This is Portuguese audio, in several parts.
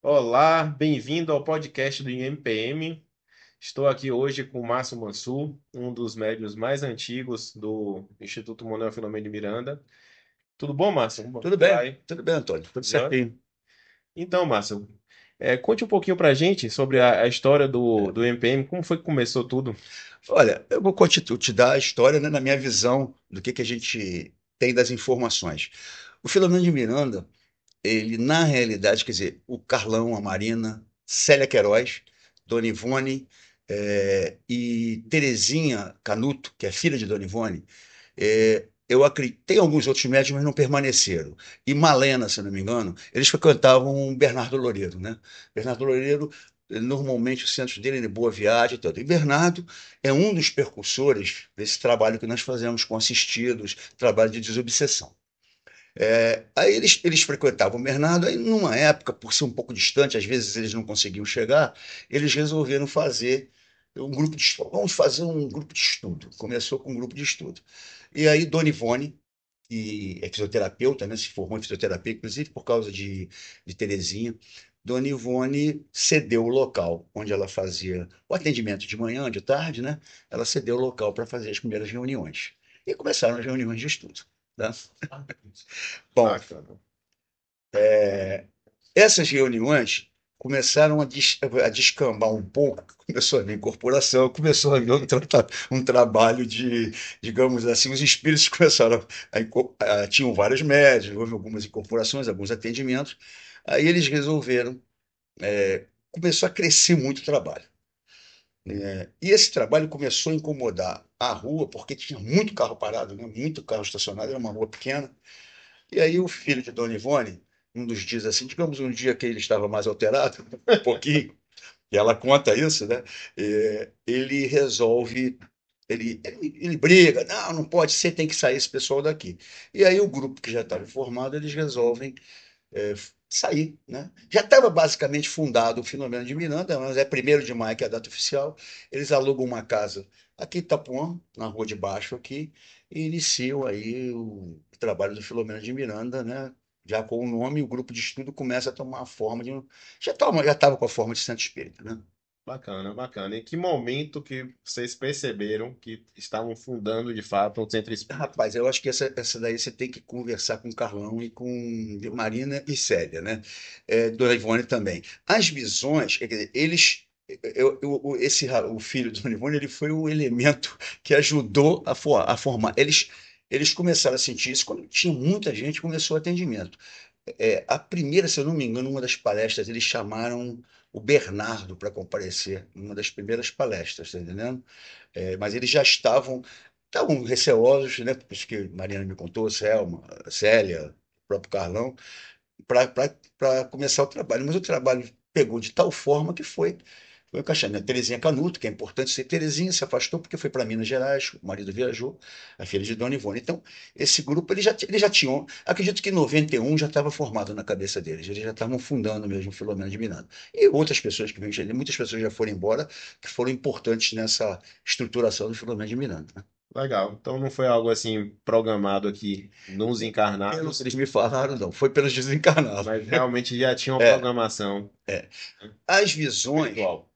Olá, bem-vindo ao podcast do IMPM. Estou aqui hoje com o Márcio Mansur, um dos médios mais antigos do Instituto Manuel Filomeno de Miranda. Tudo bom, Márcio? Como vai? Tudo bem, Antônio, tudo Joia? certinho. Então, Márcio, conte um pouquinho pra gente sobre a história do IMPM, como foi que começou tudo? Olha, eu vou te dar a história, né, na minha visão do que a gente tem das informações. O Filomeno de Miranda, ele, na realidade, quer dizer, o Carlão, a Marina, Célia Queiroz, Dona Ivone, e Terezinha Canuto, que é filha de Dona Ivone, eu acredito, tem alguns outros médicos, mas não permaneceram. E Malena, se eu não me engano, eles frequentavam Bernardo Loureiro, né? Bernardo Loureiro, normalmente o centro dele é de Boa Viagem e tudo. E Bernardo é um dos percursores desse trabalho que nós fazemos com assistidos, trabalho de desobsessão. Aí eles frequentavam o Bernardo, aí numa época, por ser um pouco distante, às vezes eles não conseguiam chegar, eles resolveram fazer um grupo de estudo. Vamos fazer um grupo de estudo. Começou com um grupo de estudo. E aí Dona Ivone, que é fisioterapeuta, né, se formou em fisioterapia, inclusive por causa de Terezinha, Dona Ivone cedeu o local onde ela fazia o atendimento de manhã, de tarde, né? Ela cedeu o local para fazer as primeiras reuniões. E começaram as reuniões de estudo. Tá? Bom, Bacana. essas reuniões começaram a descambar um pouco, começou a haver incorporação, começou a haver um trabalho de, digamos assim, os espíritos começaram tinham vários médios, houve algumas incorporações, alguns atendimentos, aí eles resolveram, começou a crescer muito o trabalho. E esse trabalho começou a incomodar a rua, porque tinha muito carro parado, né? Muito carro estacionado, era uma rua pequena. E aí o filho de Dona Ivone, um dos dias assim, digamos um dia que ele estava mais alterado, um pouquinho, e ela conta isso, né? Ele resolve, ele briga, não, não pode ser, tem que sair esse pessoal daqui. E aí o grupo que já estava formado, eles resolvem sair, né? Já estava basicamente fundado o Filomeno de Miranda, mas é 1º de maio que é a data oficial. Eles alugam uma casa aqui em Itapuã, na Rua de Baixo aqui, e iniciam aí o trabalho do Filomeno de Miranda, né? Já com o nome, o grupo de estudo começa a tomar a forma de já estava com a forma de centro espírita, né? Bacana, bacana. Em que momento que vocês perceberam que estavam fundando de fato um centro espírita? Rapaz, eu acho que essa daí você tem que conversar com o Carlão e com Marina e Célia, né? Dona Ivone também. As visões, quer dizer, eles. O filho de Dona Ivone, ele foi o elemento que ajudou a formar. Eles começaram a sentir isso quando tinha muita gente, começou o atendimento. A primeira, se eu não me engano, uma das palestras, eles chamaram o Bernardo para comparecer, uma das primeiras palestras, tá entendendo? Mas eles já estavam receosos, né? Por isso que Mariana me contou, Selma, Célia, o próprio Carlão, para começar o trabalho. Mas o trabalho pegou de tal forma que foi encaixando. A Terezinha Canuto, que é importante ser, Terezinha se afastou porque foi para Minas Gerais, o marido viajou, a filha de Dona Ivone. Então, esse grupo, eles já tinham, acredito que em 91 já estava formado na cabeça deles, eles já estavam fundando mesmo o Filomeno de Miranda. E outras pessoas que vêm, muitas pessoas já foram embora, que foram importantes nessa estruturação do Filomeno de Miranda, né? Legal. Então não foi algo assim programado aqui nos Pelo que encarnados, eles me falaram, não, foi pelos desencarnados. mas realmente já tinha uma É, programação, é. né, As visões, espiritual.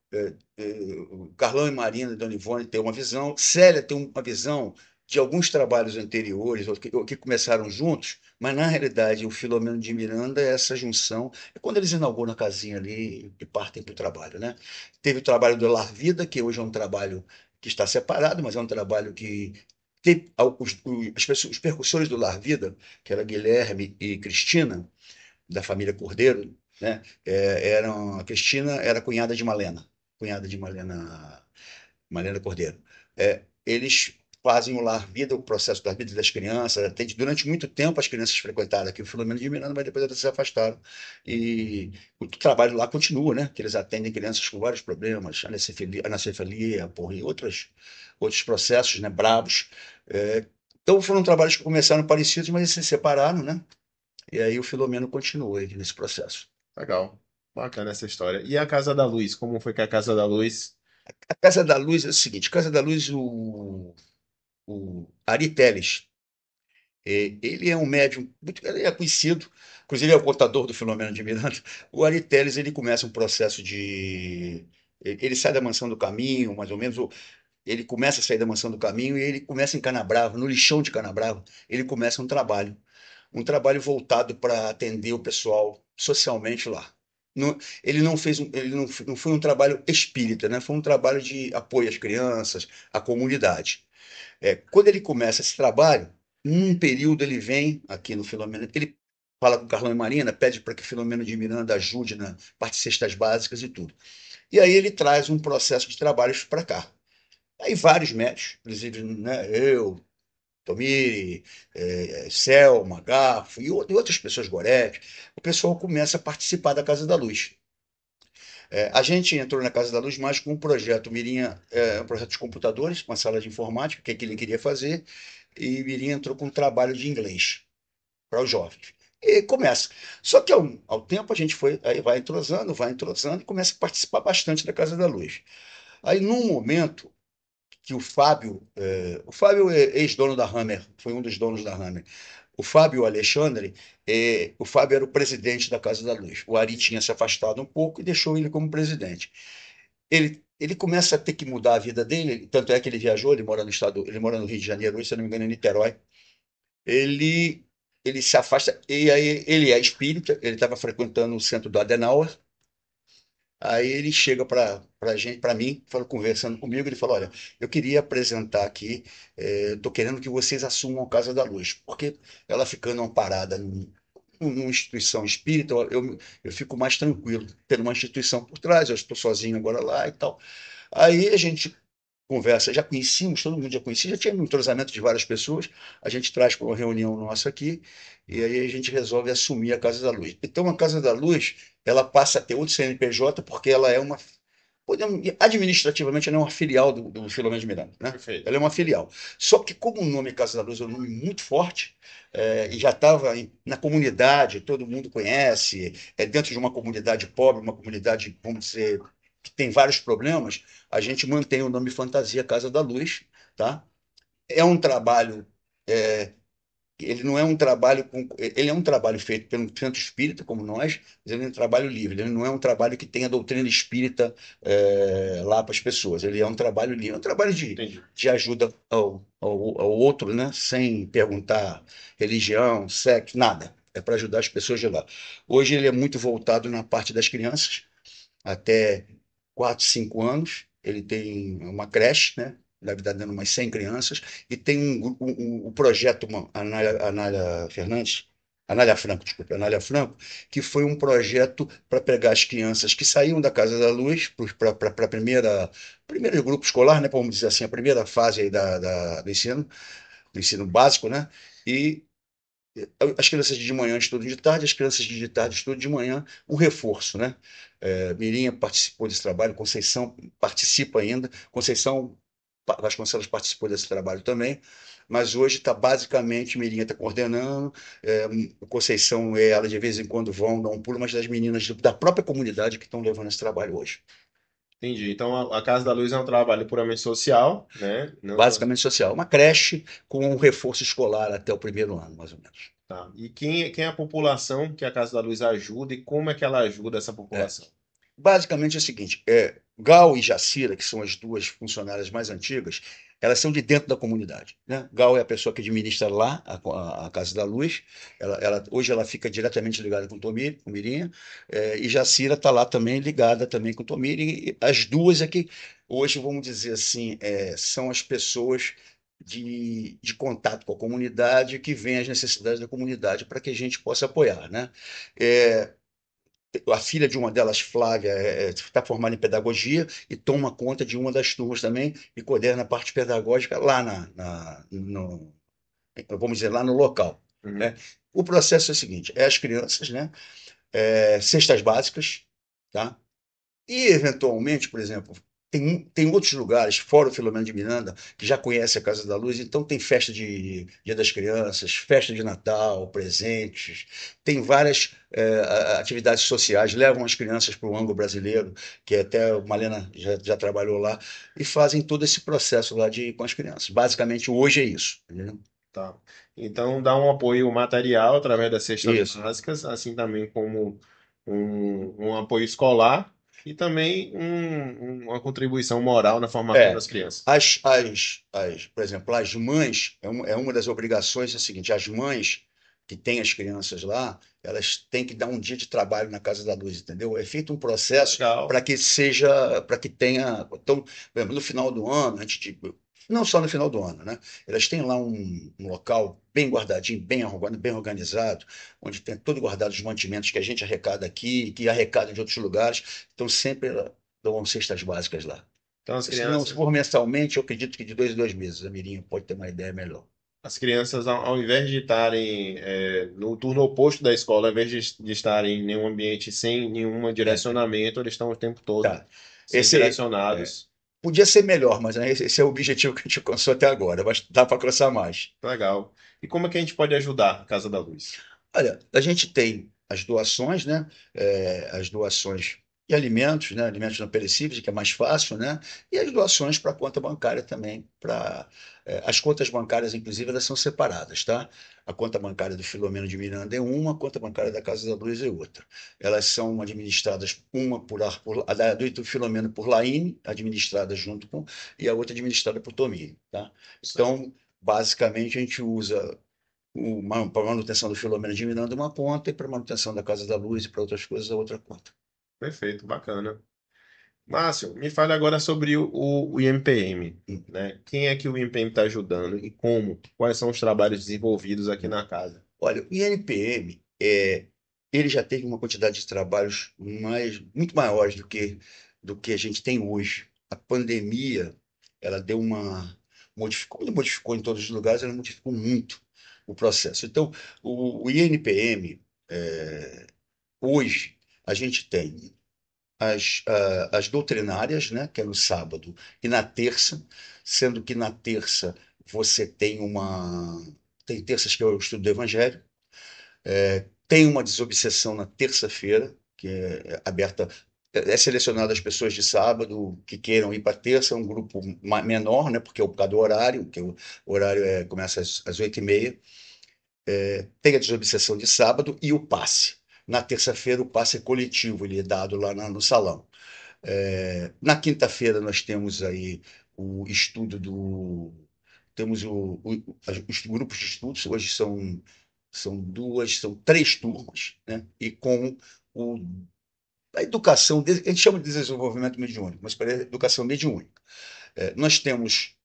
o Carlão e Marina e Dona Ivone têm uma visão, Célia tem uma visão de alguns trabalhos anteriores, ou que começaram juntos, mas na realidade o Filomeno de Miranda é essa junção, é quando eles inauguram a casinha ali e partem para o trabalho, né? Teve o trabalho do Lar Vida, que hoje é um trabalho que está separado, mas é um trabalho que os percussores do Lar Vida, que era Guilherme e Cristina, da família Cordeiro, né? A Cristina era cunhada de Malena Cordeiro. Eles fazem o Lar Vida, o processo do Lar Vida das crianças. Durante muito tempo as crianças frequentaram aqui o Filomeno de Miranda, mas depois elas se afastaram. E o trabalho lá continua, né? Que eles atendem crianças com vários problemas, anencefalia, porra, e outros processos, né? Bravos. Então foram trabalhos que começaram parecidos, mas eles se separaram, né? E aí o Filomeno continuou aí nesse processo. Legal. Bacana essa história. E a Casa da Luz? Como foi que a Casa da Luz. A Casa da Luz é o seguinte, Casa da Luz, o Ari Teles, Ele é um médium, ele é conhecido, inclusive é o contador do Filomeno de Miranda. O Ari Telles, ele começa um processo de. Ele sai da Mansão do Caminho, mais ou menos, ele começa a sair da Mansão do Caminho e ele começa em Canabrava, no lixão de Canabrava, ele começa um trabalho voltado para atender o pessoal socialmente lá. Ele não fez, não foi um trabalho espírita, né? Foi um trabalho de apoio às crianças, à comunidade. Quando ele começa esse trabalho, num período ele vem aqui no Filomeno, ele fala com Carlão e Marina, pede para que Filomeno de Miranda ajude na parte de cestas básicas e tudo. E aí ele traz um processo de trabalhos para cá. Aí vários médicos, inclusive, né, eu, Tomiri, Selma, Gafo e outras pessoas, Gorete, o pessoal começa a participar da Casa da Luz. A gente entrou na Casa da Luz mais com um projeto, Mirinha, um projeto de computadores, uma sala de informática, que é que ele queria fazer, e Mirinha entrou com um trabalho de inglês para os jovens. E começa. Só que ao tempo a gente foi, aí vai entrosando e começa a participar bastante da Casa da Luz. Aí, num momento que o Fábio é ex-dono da Hammer, foi um dos donos da Hammer. O Fábio Alexandre, o Fábio era o presidente da Casa da Luz. O Ari tinha se afastado um pouco e deixou ele como presidente. Ele começa a ter que mudar a vida dele, tanto é que ele viajou, ele mora no Rio de Janeiro, hoje, se eu não me engano, em Niterói. Ele, ele se afasta, e aí ele é espírita, ele estava frequentando o centro do Adenauer. Aí ele chega para gente, para mim, conversando comigo, ele falou: olha, eu queria apresentar aqui, estou querendo que vocês assumam a Casa da Luz, porque ela ficando amparada numa instituição espírita, eu fico mais tranquilo, tendo uma instituição por trás, eu estou sozinho agora lá e tal. Aí a gente conversa, já conhecíamos, todo mundo já conhecia, já tinha um entrosamento de várias pessoas, a gente traz para uma reunião nossa aqui, e aí a gente resolve assumir a Casa da Luz. Então, a Casa da Luz, ela passa a ter outro CNPJ, porque ela é uma, administrativamente, ela é uma filial do Filomeno de Miranda, né? Perfeito. Ela é uma filial. Só que como o nome Casa da Luz é um nome muito forte, e já estava na comunidade, todo mundo conhece, é dentro de uma comunidade pobre, uma comunidade, vamos dizer, que tem vários problemas, a gente mantém o nome Fantasia Casa da Luz, tá? É um trabalho, é, ele não é um trabalho ele é um trabalho feito pelo centro espírita como nós, mas ele é um trabalho livre, ele não é um trabalho que tenha doutrina espírita lá para as pessoas, ele é um trabalho livre, é um trabalho Entendi. de ajuda ao outro, né? Sem perguntar religião, sexo, nada. É para ajudar as pessoas de lá. Hoje ele é muito voltado na parte das crianças, até 4, 5 anos. Ele tem uma creche, né? Deve estar dando umas 100 crianças. E tem um projeto, Anália Fernandes, Anália Franco, desculpa, Anália Franco, que foi um projeto para pegar as crianças que saíam da Casa da Luz para a primeiro grupo escolar, né? Vamos dizer assim, a primeira fase aí do ensino básico, né? E as crianças de manhã estudam de tarde, as crianças de tarde estudam de manhã, um reforço, né? Mirinha participou desse trabalho, Conceição participa ainda, Conceição Vasconcelos participou desse trabalho também, mas hoje está basicamente, Mirinha está coordenando, Conceição e ela de vez em quando vão dar um pulo, mas das meninas da própria comunidade que estão levando esse trabalho hoje. Entendi. Então, a Casa da Luz é um trabalho puramente social, né? Não, Basicamente social. Uma creche com um reforço escolar até o primeiro ano, mais ou menos. tá. E quem é a população que a Casa da Luz ajuda e como é que ela ajuda essa É. população? Basicamente é o seguinte: Gal e Jacira, que são as duas funcionárias mais antigas, elas são de dentro da comunidade, né? Gal é a pessoa que administra lá a Casa da Luz, hoje ela fica diretamente ligada com o Tomiri, com o Mirinha, e Jacira está lá também ligada também com o Tomiri, e as duas é que hoje, vamos dizer assim, são as pessoas de contato com a comunidade que veem as necessidades da comunidade para que a gente possa apoiar, né? É, a filha de uma delas, Flávia, está formada em pedagogia e toma conta de uma das turmas também e coordena a parte pedagógica lá vamos dizer, lá no local, Uhum. né? O processo é o seguinte: as crianças, né? Cestas básicas, tá? E, eventualmente, por exemplo, tem outros lugares, fora o Filomeno de Miranda, que já conhece a Casa da Luz, então tem festa de Dia das Crianças, festa de Natal, presentes, tem várias atividades sociais, levam as crianças para o ângulo brasileiro, que até a Malena já trabalhou lá, e fazem todo esse processo lá com as crianças. Basicamente, hoje é isso. Entendeu? Tá. Então, dá um apoio material através das cestas Isso. básicas, assim também como um apoio escolar e também uma contribuição moral na formação É, das crianças. por exemplo, as mães, é uma das obrigações, é o seguinte, as mães que têm as crianças lá, elas têm que dar um dia de trabalho na Casa da Luz, entendeu? É feito um processo Legal. para que tenha, então, por exemplo, no final do ano, antes de, não só no final do ano, né? Elas têm lá um local bem guardadinho, bem arrumado, bem organizado, onde tem tudo guardado os mantimentos que a gente arrecada aqui, que arrecada de outros lugares, então sempre dão cestas básicas lá. Então, as Se não crianças, for mensalmente, eu acredito que de 2 em 2 meses. A Mirinha pode ter uma ideia melhor. as crianças ao invés de estarem no turno oposto da escola, ao invés de estarem em nenhum ambiente sem nenhum É, direcionamento, eles estão o tempo todo tá. sendo Esse é, direcionados. podia ser melhor, mas né, esse é o objetivo que a gente alcançou até agora. Mas dá para alcançar mais. Legal. E como é que a gente pode ajudar a Casa da Luz? Olha, a gente tem as doações, né? As doações de alimentos, né? Alimentos não perecíveis, que é mais fácil, né? E as doações para a conta bancária também. As contas bancárias, inclusive, elas são separadas, tá? A conta bancária do Filomeno de Miranda é uma, a conta bancária da Casa da Luz é outra. Elas são administradas, uma a do Filomeno por Laine, administrada junto com, e a outra administrada por Tomini, tá? Então, basicamente, a gente usa para manutenção do Filomeno de Miranda uma conta e para manutenção da Casa da Luz e para outras coisas a outra conta. Perfeito, bacana. Márcio, me fale agora sobre o IMPM, Hum, né? Quem é que o IMPM está ajudando e como? Quais são os trabalhos desenvolvidos aqui hum. na casa? Olha, o INPM, ele já teve uma quantidade de trabalhos muito maiores do que a gente tem hoje. A pandemia, ela deu uma... modificou em todos os lugares, ela modificou muito o processo. Então, o INPM, hoje, a gente tem as doutrinárias, né, que é no sábado e na terça, sendo que na terça você tem tem terças que é o estudo do Evangelho, tem uma desobsessão na terça-feira, que é aberta, é selecionada as pessoas de sábado que queiram ir para terça, é um grupo menor, né, porque é por causa do horário, que o horário começa às 8h30. Tem a desobsessão de sábado e o passe. Na terça-feira, o passe é coletivo, ele é dado lá no salão. Na quinta-feira nós temos aí o estudo do. Temos os grupos de estudos, hoje são três turmas, né? E com o, a educação, a gente chama de desenvolvimento mediúnico, mas para educação mediúnica. Nós temos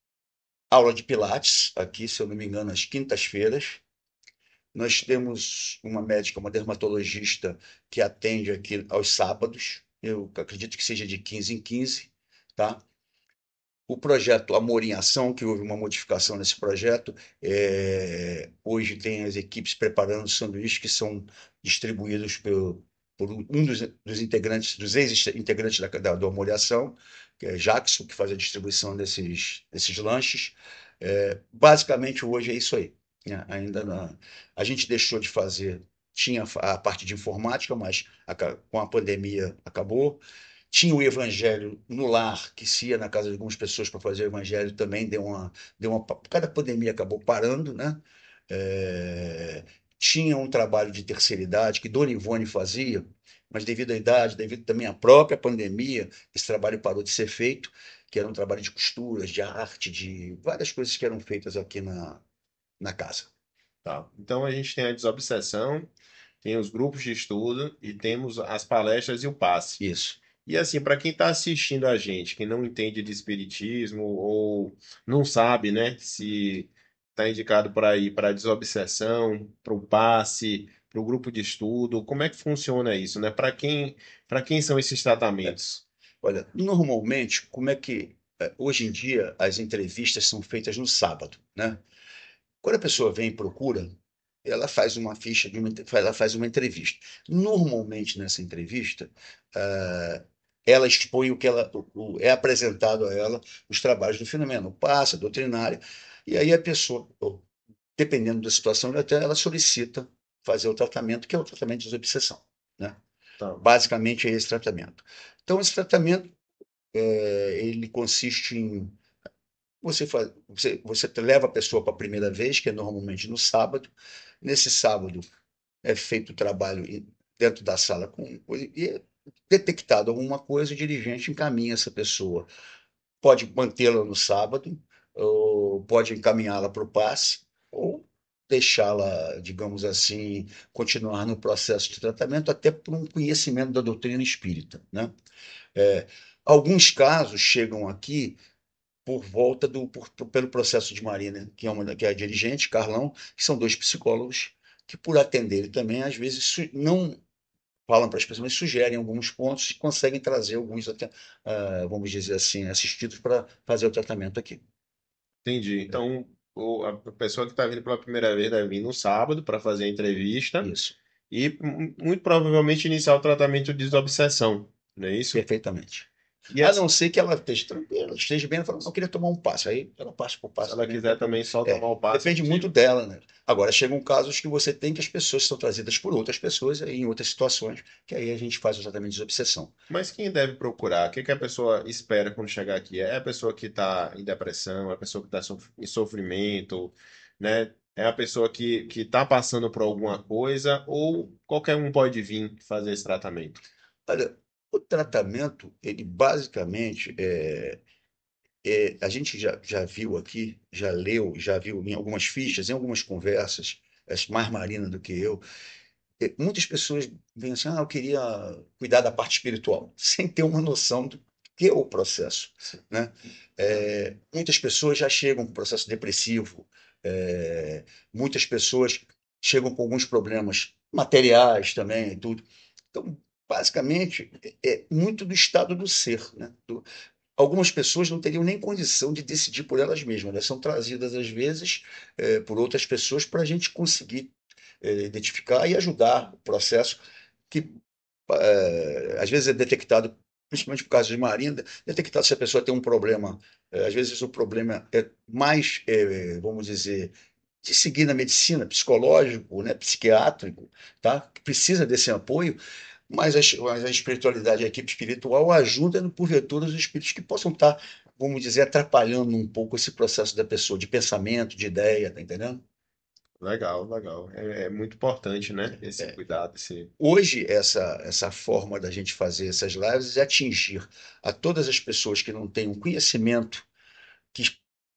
aula de Pilates, aqui, se eu não me engano, às quintas-feiras. Nós temos uma médica, uma dermatologista, que atende aqui aos sábados. Eu acredito que seja de 15 em 15, tá? O projeto Amor em Ação, que houve uma modificação nesse projeto, hoje tem as equipes preparando sanduíches que são distribuídos por dos integrantes, dos ex-integrantes do Amor em Ação, que é Jackson, que faz a distribuição desses lanches. Basicamente, hoje é isso aí, né? A gente deixou de fazer, tinha a parte de informática, mas com a pandemia acabou. Tinha o evangelho no lar, que se ia na casa de algumas pessoas para fazer o evangelho também por causa da pandemia acabou parando, né? É, tinha um trabalho de terceira idade que Dona Ivone fazia, mas devido à idade, devido também à própria pandemia, esse trabalho parou de ser feito, que era um trabalho de costuras, de arte, de várias coisas que eram feitas aqui na casa. Tá? Então a gente tem a desobsessão, tem os grupos de estudo e temos as palestras e o passe. Isso. E assim, para quem está assistindo a gente, que não entende de espiritismo ou não sabe, né, se está indicado para ir para a desobsessão, para o passe, para o grupo de estudo, como é que funciona isso, né? Para quem são esses tratamentos? Olha, normalmente, como é que hoje em dia as entrevistas são feitas no sábado, né? Quando a pessoa vem e procura, ela faz uma ficha ela faz uma entrevista. Normalmente nessa entrevista, ah, ela expõe o que é apresentado a ela os trabalhos do fenômeno, passa, doutrinária, e aí a pessoa, dependendo da situação, até ela solicita fazer o tratamento, que é o tratamento de desobsessão, né? Tá. Basicamente é esse tratamento. Então esse tratamento ele consiste em você leva a pessoa para a primeira vez, que é normalmente no sábado. Nesse sábado é feito o trabalho dentro da sala e é detectado alguma coisa, o dirigente encaminha essa pessoa. Pode mantê-la no sábado, ou pode encaminhá-la para o passe, ou deixá-la, digamos assim, continuar no processo de tratamento, até por um conhecimento da doutrina espírita, né? É, alguns casos chegam aqui por volta pelo processo de Marina, que é a dirigente, Carlão, que são dois psicólogos que, por atenderem também, às vezes não falam para as pessoas, mas sugerem alguns pontos e conseguem trazer alguns, até, vamos dizer assim, assistidos para fazer o tratamento aqui. Entendi. Então, a pessoa que está vindo pela primeira vez deve vir no sábado para fazer a entrevista Isso, e muito provavelmente iniciar o tratamento de desobsessão, não é isso? perfeitamente. E A assim, não ser que ela esteja tranquila, esteja bem, ela fala, não, eu queria tomar um passe. Aí ela passa por se passe ela também, não tem quiser problema. também só tomar o passe, é Depende muito possível. dela, né? Agora, chegam casos que você tem que as pessoas são trazidas por outras pessoas, aí, em outras situações, que aí a gente faz o tratamento de desobsessão. Mas quem deve procurar? O que que a pessoa espera quando chegar aqui? É a pessoa que está em depressão, é a pessoa que está em sofrimento, né? É a pessoa que está passando por alguma coisa, ou qualquer um pode vir fazer esse tratamento? Olha, o tratamento, ele basicamente a gente já viu aqui, já leu, já viu em algumas fichas, em algumas conversas, mais Marina do que eu, muitas pessoas vêm assim, eu queria cuidar da parte espiritual, sem ter uma noção do que é o processo, né? Muitas pessoas já chegam com processo depressivo, é, muitas pessoas chegam com alguns problemas materiais também, e tudo. Então, basicamente, é muito do estado do ser, né? Algumas pessoas não teriam nem condição de decidir por elas mesmas, elas são trazidas, às vezes, por outras pessoas para a gente conseguir identificar e ajudar o processo que, às vezes, é detectado, principalmente por causa de Marinda, detectado se a pessoa tem um problema. Às vezes, o problema é mais, vamos dizer, de seguir na medicina, psicológico, né, psiquiátrico, tá? Que precisa desse apoio, mas a espiritualidade, a equipe espiritual ajuda, porventura, os espíritos que possam estar, vamos dizer, atrapalhando um pouco esse processo da pessoa, de pensamento, de ideia, tá entendendo? Legal, legal. É muito importante, né? Esse É, cuidado, esse... hoje, essa forma da gente fazer essas lives é atingir a todas as pessoas que não têm um conhecimento, que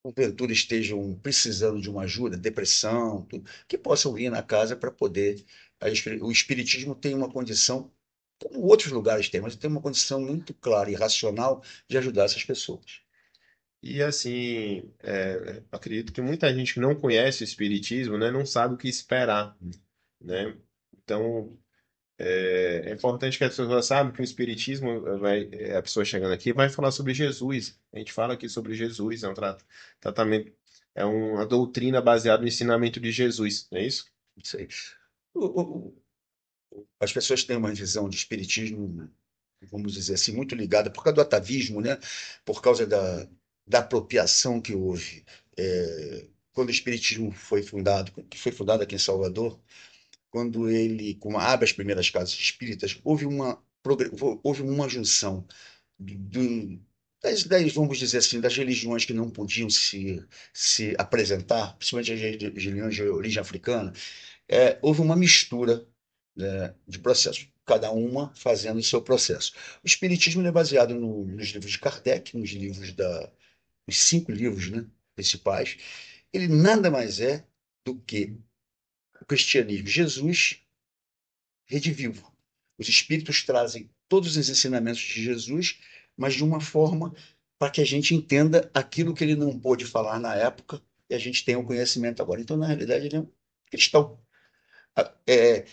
porventura estejam precisando de uma ajuda, depressão, tudo, que possam vir na casa para poder. O Espiritismo tem uma condição, como outros lugares têm, mas tem uma condição muito clara e racional de ajudar essas pessoas. E assim, acredito que muita gente que não conhece o espiritismo, né, não sabe o que esperar, né? Então, é importante que as pessoas saibam que o espiritismo a pessoa chegando aqui vai falar sobre Jesus. A gente fala aqui sobre Jesus, é um tratamento, é uma doutrina baseada no ensinamento de Jesus, não é isso? Isso aí. O- o- as pessoas têm uma visão de espiritismo, vamos dizer assim, muito ligada por causa do atavismo, né? Por causa da apropriação que houve. Quando o espiritismo foi fundado, que foi fundado aqui em Salvador, quando ele, com abre as primeiras casas espíritas, houve uma junção do, vamos dizer assim, das religiões que não podiam se apresentar, principalmente as religiões de origem africana. Houve uma mistura, né, de processos, cada uma fazendo o seu processo. O Espiritismo é baseado nos livros de Kardec, nos 5 livros, né, principais. Ele nada mais é do que o cristianismo. Jesus redivivo. Os Espíritos trazem todos os ensinamentos de Jesus, mas de uma forma para que a gente entenda aquilo que ele não pôde falar na época e a gente tenha o conhecimento agora. Então, na realidade, ele é um cristão. É,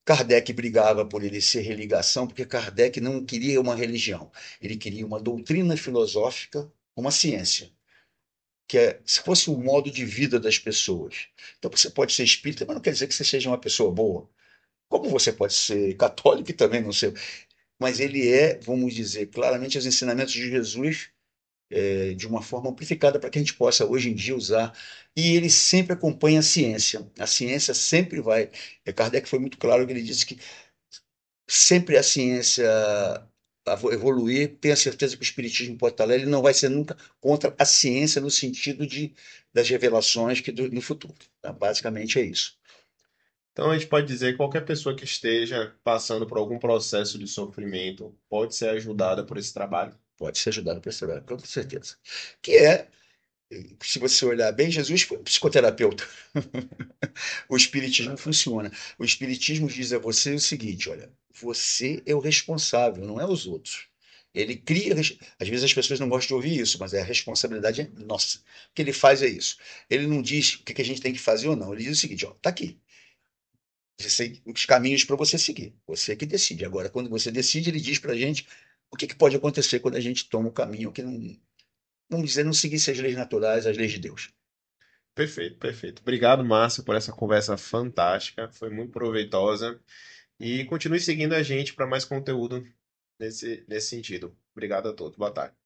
Kardec brigava por ele ser religação, porque Kardec não queria uma religião, ele queria uma doutrina filosófica, uma ciência, que se fosse um modo de vida das pessoas. Então você pode ser espírita, mas não quer dizer que você seja uma pessoa boa. Como você pode ser católico e também não ser. Mas ele vamos dizer, claramente os ensinamentos de Jesus de uma forma amplificada para que a gente possa hoje em dia usar. E ele sempre acompanha a ciência. A ciência sempre vai. Kardec foi muito claro que ele disse que sempre a ciência evoluir, tenha certeza que o Espiritismo pode estar lá, ele não vai ser nunca contra a ciência no sentido das revelações no futuro. Tá? Basicamente é isso. Então a gente pode dizer que qualquer pessoa que esteja passando por algum processo de sofrimento pode ser ajudada por esse trabalho. Pode ser ajudado por esse trabalho, com certeza. Que é, se você olhar bem, Jesus foi um psicoterapeuta. O Espiritismo funciona. O Espiritismo diz a você o seguinte: olha, você é o responsável, não é os outros. Ele cria. Às vezes as pessoas não gostam de ouvir isso, mas a responsabilidade é nossa. O que ele faz é isso. Ele não diz o que a gente tem que fazer ou não. Ele diz o seguinte: ó, tá aqui. Você tem os caminhos para você seguir. Você que decide. Agora, quando você decide, ele diz para a gente o que pode acontecer quando a gente toma um caminho que não, vamos dizer, não seguisse as leis naturais, as leis de Deus. Perfeito, perfeito. Obrigado, Márcio, por essa conversa fantástica. Foi muito proveitosa. E continue seguindo a gente para mais conteúdo nesse sentido. Obrigado a todos. Boa tarde.